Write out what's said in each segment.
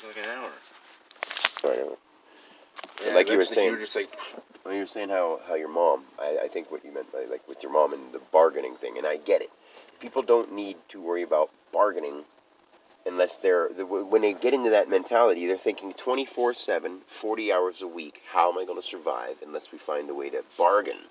Like an hour. Whatever. Yeah, like you were saying, you were just like, well, you were saying how your mom. I think what you meant by like with your mom and the bargaining thing, and I get it. People don't need to worry about bargaining unless when they get into that mentality, they're thinking 24/7, 40 hours a week. How am I going to survive unless we find a way to bargain?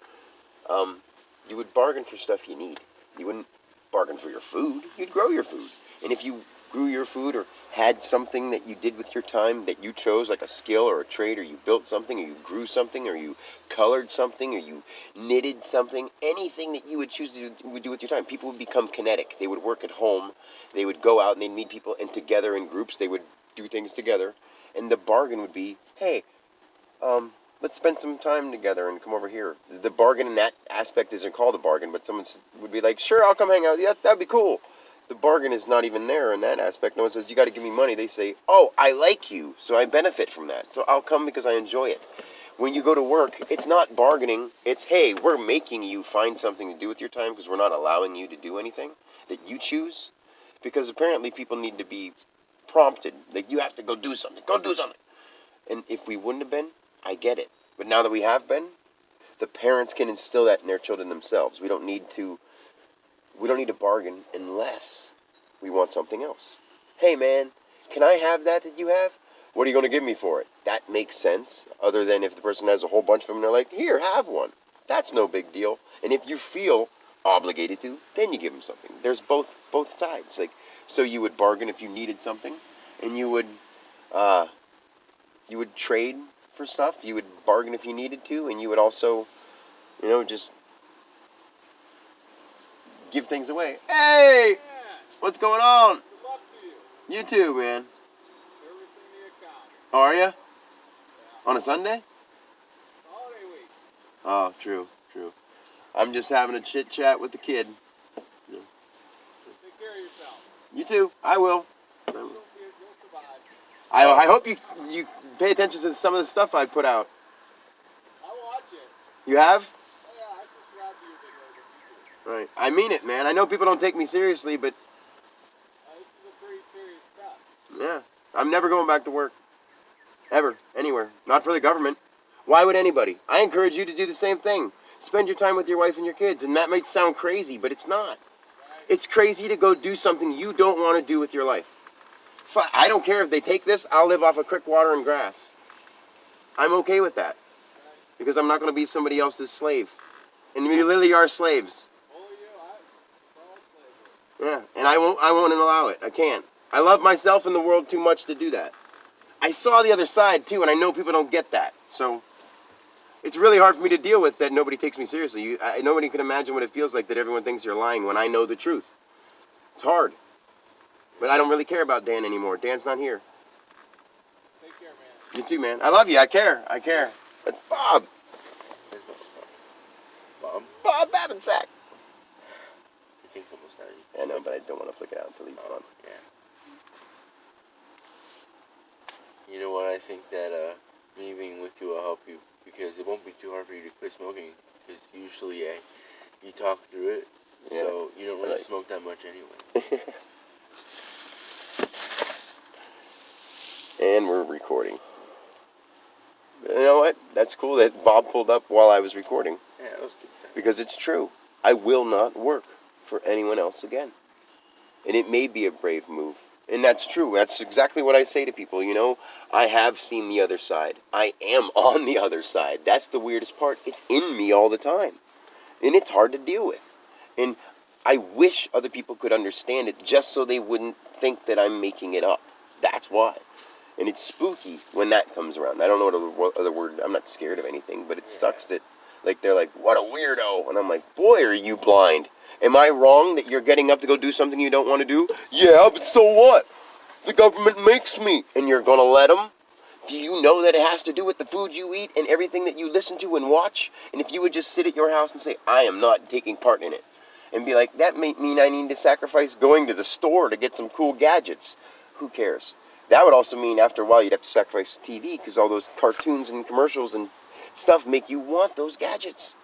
You would bargain for stuff you need. You wouldn't bargain for your food. You'd grow your food. And if you grew your food or had something that you did with your time that you chose, like a skill or a trade, or you built something, or you grew something, or you colored something, or you knitted something, anything that you would choose to do with your time, people would become kinetic. They would work at home. They would go out and they'd meet people, and together in groups, they would do things together. And the bargain would be, hey, let's spend some time together and come over here. The bargain in that aspect isn't called a bargain, but someone would be like, sure, I'll come hang out. Yeah, that'd be cool. The bargain is not even there in that aspect. No one says, you got to give me money. They say, oh, I like you, so I benefit from that. So I'll come because I enjoy it. When you go to work, it's not bargaining. It's, hey, we're making you find something to do with your time because we're not allowing you to do anything that you choose. Because apparently people need to be prompted. Like, you have to go do something. Go do something. And if we wouldn't have been, I get it. But now that we have been, the parents can instill that in their children themselves. We don't need to bargain unless we want something else. Hey man, can I have that you have? What are you going to give me for it? That makes sense, other than if the person has a whole bunch of them and they're like, here, have one. That's no big deal. And if you feel obligated to, then you give them something. There's both sides. Like, so you would bargain if you needed something, and you would trade for stuff. You would bargain if you needed to, and you would also, just give things away. Hey! What's going on? Good luck to you. You too, man. Servicing the account. Oh, are ya? Yeah. On a Sunday? Holiday week. Oh, true. I'm just having a chit chat with the kid. Yeah. Take care of yourself. You too. I will. You'll survive. I hope you pay attention to some of the stuff I put out. I watch it. You have? Oh yeah, I subscribe to your videos. Right. I mean it, man. I know people don't take me seriously, but This is a pretty serious stuff. yeah. I'm never going back to work. Ever. Anywhere. Not for the government. Why would anybody? I encourage you to do the same thing. Spend your time with your wife and your kids. And that might sound crazy, but it's not. Right? It's crazy to go do something you don't want to do with your life. I don't care if they take this. I'll live off of creek water and grass. I'm okay with that. Right. Because I'm not going to be somebody else's slave. And we literally are slaves. Oh, slavery. Yeah, and I won't allow it. I can't. I love myself and the world too much to do that. I saw the other side too, and I know people don't get that. So it's really hard for me to deal with that nobody takes me seriously. Nobody can imagine what it feels like that everyone thinks you're lying when I know the truth. It's hard. But I don't really care about Dan anymore. Dan's not here. Take care, man. You too, man. I love you. I care. That's Bob. Bob Babinsack. I think almost 90. I know, but I don't want to flick it out until he's gone. Yeah. You know what? I think that me being with you will help you because it won't be too hard for you to quit smoking. Because usually you talk through it, Yeah. so you don't really smoke that much anyway. And we're recording. You know what? That's cool that Bob pulled up while I was recording. Yeah, that was good. Because it's true. I will not work for anyone else again. And it may be a brave move. And that's true. That's exactly what I say to people. I have seen the other side. I am on the other side. That's the weirdest part. It's in me all the time. And it's hard to deal with. And I wish other people could understand it just so they wouldn't think that I'm making it up. That's why. And it's spooky when that comes around. I don't know what other word. I'm not scared of anything, but it sucks that, they're like, what a weirdo. And I'm like, boy, are you blind. Am I wrong that you're getting up to go do something you don't want to do? Yeah, but so what? The government makes me. And you're going to let them? Do you know that it has to do with the food you eat and everything that you listen to and watch? And if you would just sit at your house and say, I am not taking part in it. And be like, that may mean I need to sacrifice going to the store to get some cool gadgets. Who cares? That would also mean after a while you'd have to sacrifice TV because all those cartoons and commercials and stuff make you want those gadgets.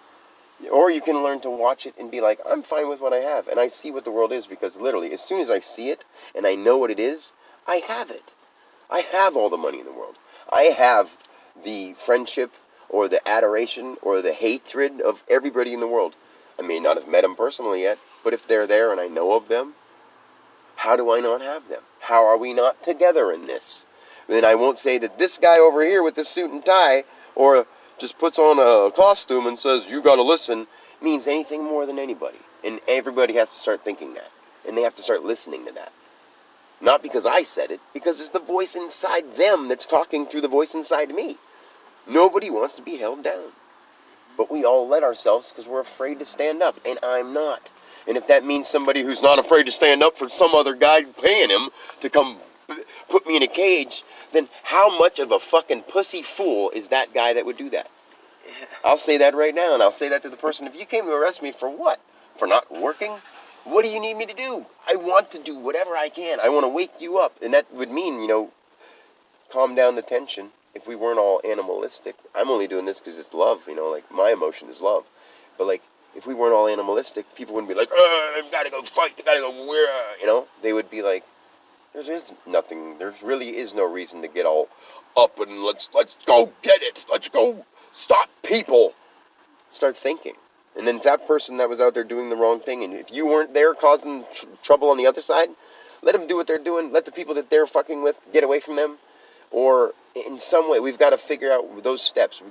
Or you can learn to watch it and be like, I'm fine with what I have. And I see what the world is because literally as soon as I see it and I know what it is, I have it. I have all the money in the world. I have the friendship or the adoration or the hatred of everybody in the world. I may not have met them personally yet, but if they're there and I know of them, how do I not have them? How are we not together in this? Then I won't say that this guy over here with the suit and tie, or just puts on a costume and says, you gotta listen, means anything more than anybody. And everybody has to start thinking that. And they have to start listening to that. Not because I said it, because it's the voice inside them that's talking through the voice inside me. Nobody wants to be held down. But we all let ourselves because we're afraid to stand up, and I'm not. And if that means somebody who's not afraid to stand up for some other guy paying him to come put me in a cage, then how much of a fucking pussy fool is that guy that would do that? I'll say that right now, and I'll say that to the person. If you came to arrest me for what? For not working? What do you need me to do? I want to do whatever I can. I want to wake you up. And that would mean, calm down the tension. If we weren't all animalistic, I'm only doing this because it's love, like my emotion is love. But like, if we weren't all animalistic, people wouldn't be like, I've got to go fight, I got to go where, They would be like, there really is no reason to get all up and let's go get it. Let's go stop people. Start thinking. And then that person that was out there doing the wrong thing, and if you weren't there causing trouble on the other side, let them do what they're doing. Let the people that they're fucking with get away from them. Or in some way, we've got to figure out those steps.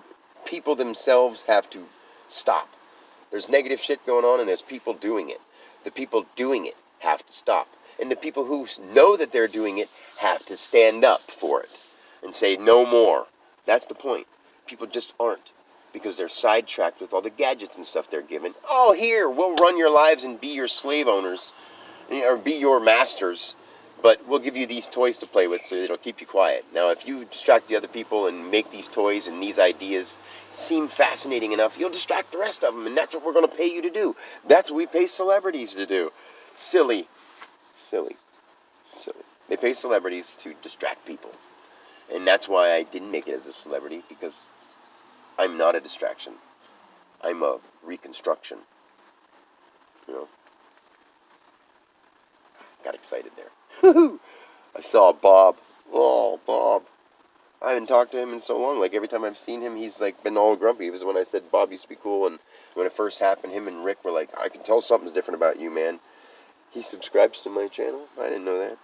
People themselves have to stop. There's negative shit going on, and there's people doing it. The people doing it have to stop. And the people who know that they're doing it have to stand up for it and say no more. That's the point. People just aren't, because they're sidetracked with all the gadgets and stuff they're given. Oh, here, we'll run your lives and be your slave owners, or be your masters, but we'll give you these toys to play with so it'll keep you quiet. Now, if you distract the other people and make these toys and these ideas seem fascinating enough, you'll distract the rest of them, and that's what we're going to pay you to do. That's what we pay celebrities to do. Silly. They pay celebrities to distract people. And that's why I didn't make it as a celebrity, because I'm not a distraction. I'm a reconstruction. Got excited there. I saw Bob. Oh, Bob. I haven't talked to him in so long. Like, every time I've seen him, he's, like, been all grumpy. It was when I said Bob used to be cool, and when it first happened, him and Rick were like, I can tell something's different about you, man. He subscribes to my channel. I didn't know that.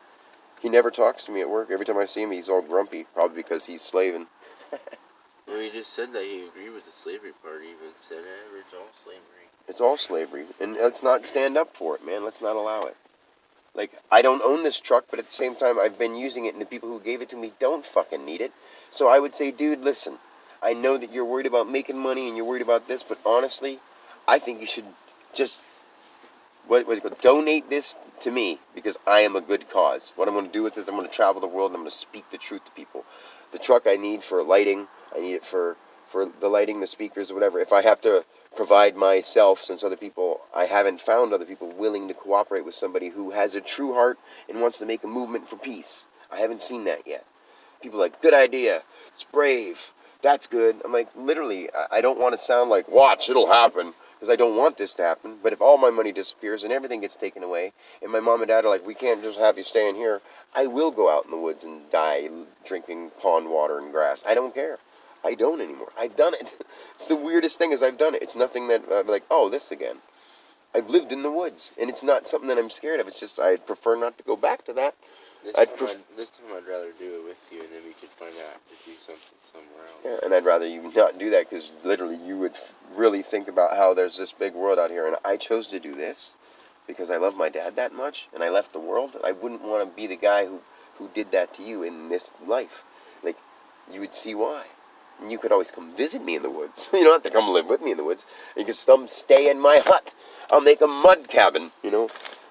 He never talks to me at work. Every time I see him, he's all grumpy. Probably because he's slaving. Well, he just said that he agreed with the slavery part. He even said that it's all slavery. It's all slavery. And let's not stand up for it, man. Let's not allow it. Like, I don't own this truck, but at the same time, I've been using it, and the people who gave it to me don't fucking need it. So I would say, dude, listen, I know that you're worried about making money and you're worried about this, but honestly, I think you should just donate this to me, because I am a good cause. What I'm going to do with this, I'm going to travel the world and I'm going to speak the truth to people. The truck I need for lighting, I need it for the lighting, the speakers, or whatever. If I have to provide myself, since I haven't found other people willing to cooperate with somebody who has a true heart and wants to make a movement for peace. I haven't seen that yet. People are like, good idea, it's brave, that's good. I'm like, literally, I don't want to sound like, watch, it'll happen, because I don't want this to happen. But if all my money disappears and everything gets taken away, and my mom and dad are like, we can't just have you staying here, I will go out in the woods and die drinking pond water and grass. I don't care. I don't anymore. I've done it. It's the weirdest thing is I've done it. It's nothing that I'm like, oh, this again. I've lived in the woods, and it's not something that I'm scared of. It's just I prefer not to go back to that. This time I'd rather do it with you, and then we could find out to do something somewhere else. Yeah, and I'd rather you not do that, because literally you would really think about how there's this big world out here, and I chose to do this because I love my dad that much, and I left the world. I wouldn't want to be the guy who did that to you in this life. Like, you would see why. And you could always come visit me in the woods. You don't have to come live with me in the woods. You can come stay in my hut. I'll make a mud cabin,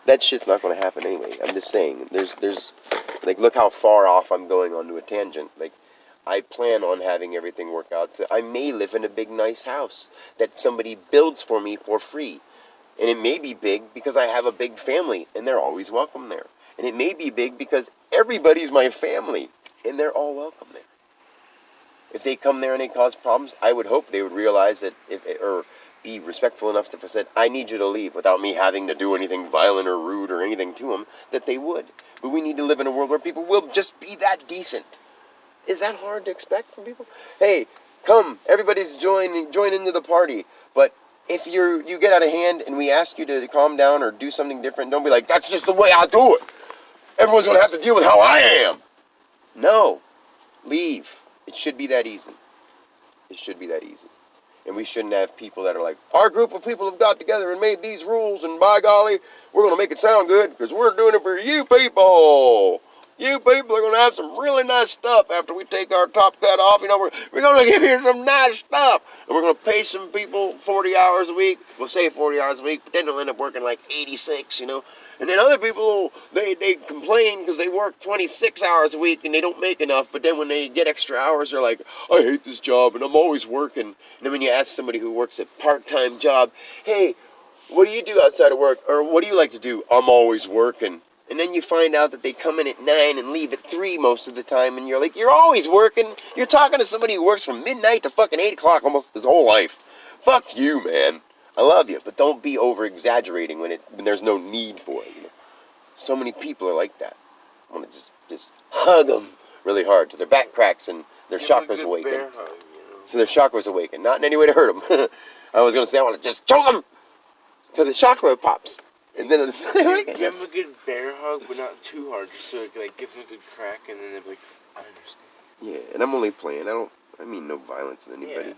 That shit's not going to happen anyway. I'm just saying, there's, like, look how far off I'm going onto a tangent. Like, I plan on having everything work out. I may live in a big, nice house that somebody builds for me for free. And it may be big because I have a big family, and they're always welcome there. And it may be big because everybody's my family, and they're all welcome there. If they come there and they cause problems, I would hope they would realize that, or be respectful enough if I said, I need you to leave, without me having to do anything violent or rude or anything to them, that they would. But we need to live in a world where people will just be that decent. Is that hard to expect from people? Hey, come, everybody's join into the party. But if you get out of hand and we ask you to calm down or do something different, don't be like, that's just the way I do it. Everyone's going to have to deal with how I am. No. Leave. It should be that easy. It should be that easy. And we shouldn't have people that are like, our group of people have got together and made these rules, and by golly, we're going to make it sound good because we're doing it for you people. You people are going to have some really nice stuff after we take our top cut off. You know, we're going to give you some nice stuff. And we're going to pay some people 40 hours a week. We'll say 40 hours a week, but then they'll end up working like 86, you know. And then other people, they complain because they work 26 hours a week and they don't make enough. But then when they get extra hours, they're like, I hate this job and I'm always working. And then when you ask somebody who works a part-time job, hey, what do you do outside of work? Or what do you like to do? I'm always working. And then you find out that they come in at 9 and leave at 3 most of the time. And you're like, you're always working. You're talking to somebody who works from midnight to fucking 8 o'clock almost his whole life. Fuck you, man. I love you, but don't be over-exaggerating when there's no need for it. You know? So many people are like that. I want to just hug them really hard till their back cracks and their chakras awaken. Bear hug, you know? So their chakras awaken. Not in any way to hurt them. I was going to say I want to just choke them till the chakra pops. And then give them a good bear hug, but not too hard, just so like give them a good crack, and then they're like, I understand. Yeah, and I'm only playing. I mean no violence to anybody.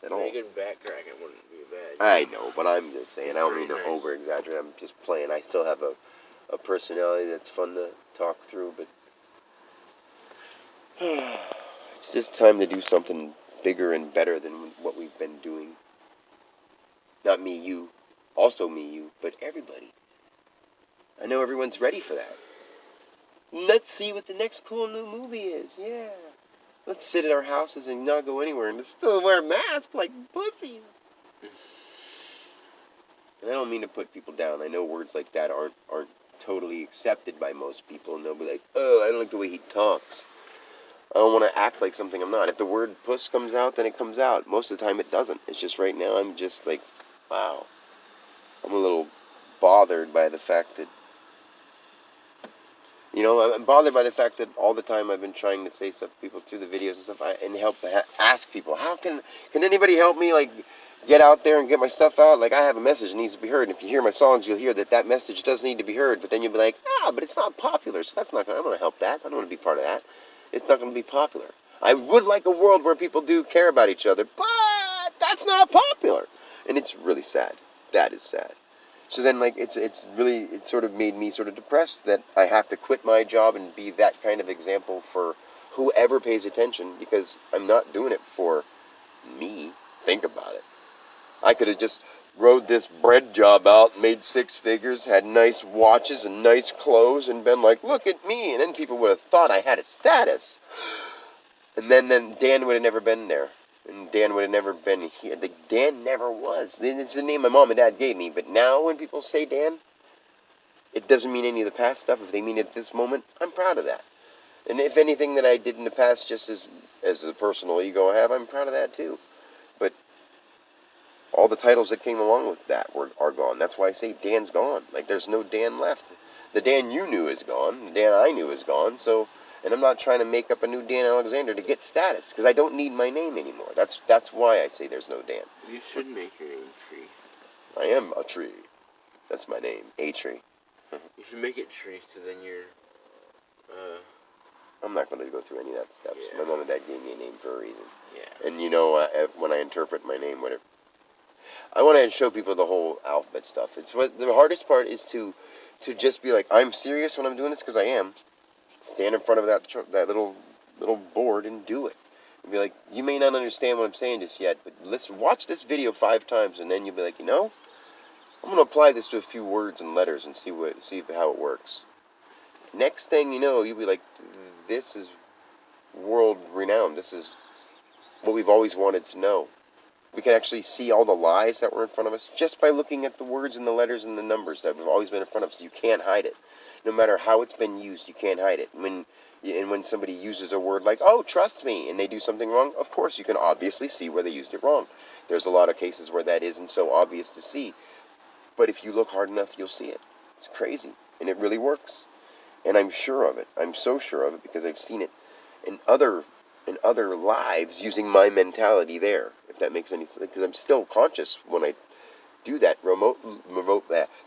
At all. A good back crack, it wouldn't be bad. I know, but I'm just saying, I don't mean to Nice. over-exaggerate. I'm just playing. I still have a personality that's fun to talk through, but it's just time to do something bigger and better than what we've been doing. Not me, you. Also me, you, but everybody. I know everyone's ready for that. Let's see what the next cool new movie is, yeah. Let's sit at our houses and not go anywhere and still wear masks like pussies. And I don't mean to put people down. I know words like that aren't totally accepted by most people, and they'll be like, oh, I don't like the way he talks. I don't want to act like something I'm not. If the word puss comes out, then it comes out. Most of the time it doesn't. It's just right now I'm just like, wow. I'm a little bothered by the fact that, you know, I'm bothered by the fact that all the time I've been trying to say stuff to people through the videos and stuff, and ask people, how can anybody help me, like, get out there and get my stuff out? Like, I have a message that needs to be heard, and if you hear my songs, you'll hear that message does need to be heard, but then you'll be like, but it's not popular, so I'm going to help that. I don't want to be part of that. It's not going to be popular. I would like a world where people do care about each other, but that's not popular. And it's really sad. That is sad. So then, like, it's sort of made me sort of depressed that I have to quit my job and be that kind of example for whoever pays attention, because I'm not doing it for me. Think about it. I could have just rode this bread job out, made 6 figures, had nice watches and nice clothes, and been like, look at me. And then people would have thought I had a status. And then Dan would have never been there. And Dan would have never been here. Dan never was. It's the name my mom and dad gave me. But now when people say Dan, it doesn't mean any of the past stuff. If they mean it at this moment, I'm proud of that. And if anything that I did in the past, just as the personal ego I have, I'm proud of that too. But all the titles that came along with that are gone. That's why I say Dan's gone. Like, there's no Dan left. The Dan you knew is gone. The Dan I knew is gone. So... And I'm not trying to make up a new Dan Alexander to get status, because I don't need my name anymore. That's why I say there's no Dan. You should make your name Tree. I am a tree. That's my name, A Tree. You should make it Tree, so then you're, I'm not going to go through any of that stuff. Yeah. My mom and dad gave me a name for a reason. Yeah. And you know, when I interpret my name, I want to show people the whole alphabet stuff. The hardest part is to just be like, I'm serious when I'm doing this, because I am. Stand in front of that little board and do it. And be like, you may not understand what I'm saying just yet, but watch this video 5 times, and then you'll be like, you know, I'm going to apply this to a few words and letters and see how it works. Next thing you know, you'll be like, this is world renowned. This is what we've always wanted to know. We can actually see all the lies that were in front of us just by looking at the words and the letters and the numbers that have always been in front of us. You can't hide it. no matter how it's been used, you can't hide it. When somebody uses a word like, oh, trust me, and they do something wrong, of course you can obviously see where they used it wrong. There's a lot of cases where that isn't so obvious to see. But if you look hard enough, you'll see it. It's crazy. And it really works. And I'm sure of it. I'm so sure of it because I've seen it in other lives using my mentality there, if that makes any sense. Because I'm still conscious when I do that remote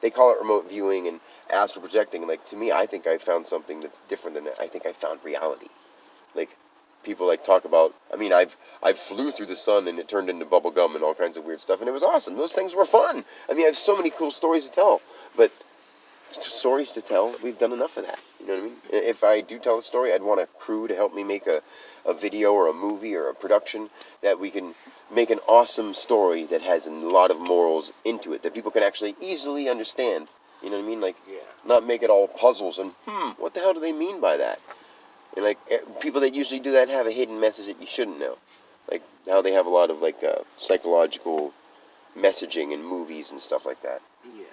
they call it remote viewing and astral projecting. Like, to me, I think I found something that's different than that. I think I found reality. Like, people like talk about, I mean, I've flew through the sun and it turned into bubble gum and all kinds of weird stuff, and it was awesome. Those things were fun. I mean, I have so many cool stories to tell, but stories to tell, we've done enough of that. You know what I mean? If I do tell a story, I'd want a crew to help me make a video or a movie or a production that we can make an awesome story that has a lot of morals into it that people can actually easily understand. You know what I mean? Like, not make it all puzzles and, what the hell do they mean by that? And, like, people that usually do that have a hidden message that you shouldn't know. Like, how they have a lot of, like, psychological messaging in movies and stuff like that. Yeah.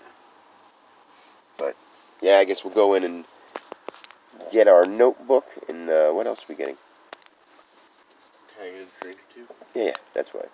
But, yeah, I guess we'll go in and get our notebook. And what else are we getting? Can I get a drink, too? Yeah, that's right.